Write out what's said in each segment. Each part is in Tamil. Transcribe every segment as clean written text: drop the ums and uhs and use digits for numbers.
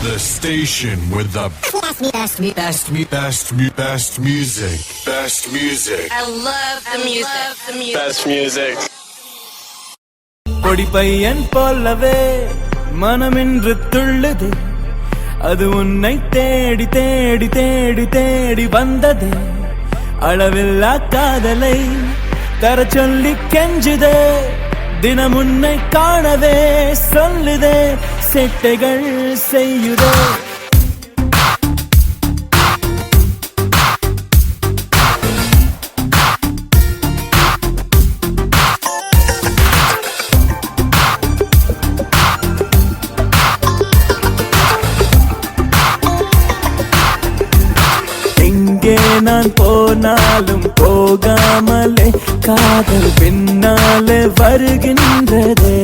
The station with the best music. Best music. I love the music. Best music. பொடி பையன் போலவே மனமின்று துள்ளுது, அது உன்னை தேடி தேடி தேடி தேடி வந்தது. அளவில்லா காதலை தர சொல்லி கெஞ்சுதே, தினம் உன்னை காணவே சொல்லுதே, செட்டைகள் செய்யுதே. எங்கே நான் போனாலும் போகாமலே காதல் பின்னாலே வருகின்றதே.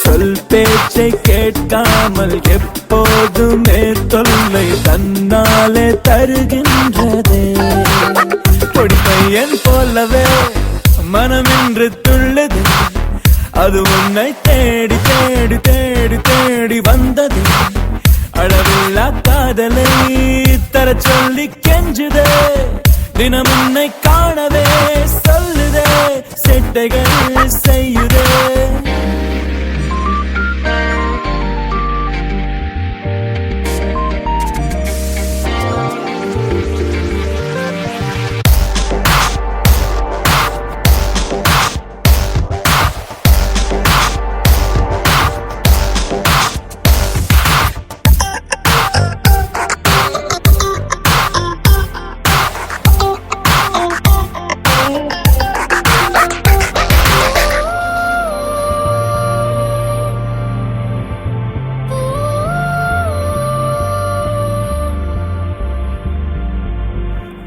சொல் பேச்சை கேட்காமல் எப்போதுமே தொல்லை தன்னாலே தருகின்றதே. பொடி பையன் போலவே மனமின்று துள்ளுது, அது உன்னை தேடி தேடி தேடி தேடி வந்தது. அளவில்லா காதலை தர சொல்லி கெஞ்சுதே, தினம் உன்னை காணவே சொல்லுதே, செட்டைகள் செய்யுதே.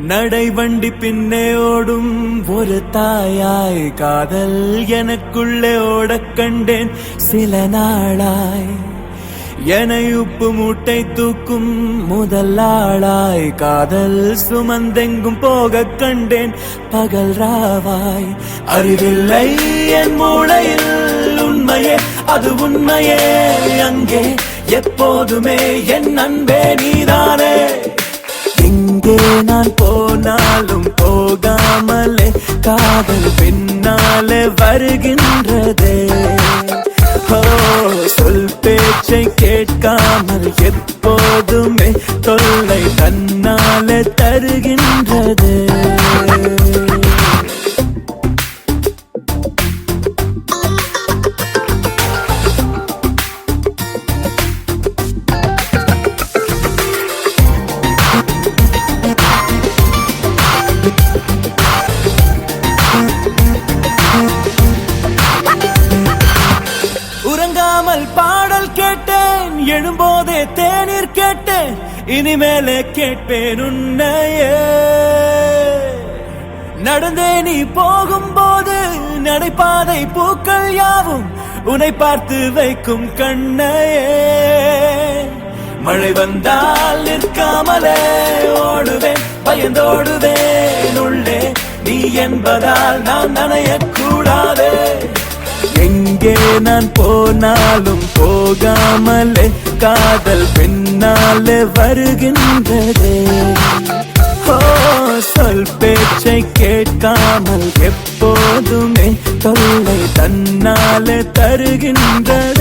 நடை வண்டி பின்னே ஓடும் ஒரு தாயாய் காதல் எனக்குள்ளே ஓடக் கண்டேன் சில நாளாய். என்னை உப்பு மூட்டை தூக்கும் முதல் ஆளாய் காதல் சுமந்தெங்கும் போகக் கண்டேன் பகல் ராவாய். அறிவில்லை என் மூளையில் உண்மையே, அது உண்மையே அங்கே எப்போதுமே என் அன்பே நீதானே. எங்கே நான் போனாலும் போகாமலே காதல் பின்னாலே வருகின்றதே. ஓ, சொல் பேச்சை கேட்காமல் எப்போதுமே தொல்லை தன்னாலே தருகின்றதே. உறங்காமல் பாடல் கேட்டேன், எழும்போதே தேநீர் கேட்டேன், இனிமேலே கேட்பேன் உன்னையே. நடந்தே நீ போகும்போது நடைபாதை பூக்கள் யாவும் உன்னை பார்த்து வைக்கும் கண்ணையே. மழை வந்தால் நிற்காமலே ஓடுவேன், பயந்தோடுவேன் உள்ளே, நீ என்பதால் நான் நனையக்கூடாதே. எங்கே நான் போனாலும் போகாமலே காதல் பின்னாலே வருகின்றதே. ஓ, சொல் பேச்சை கேட்காமல் எப்போதுமே தொல்லை தன்னாலே தருகின்றது.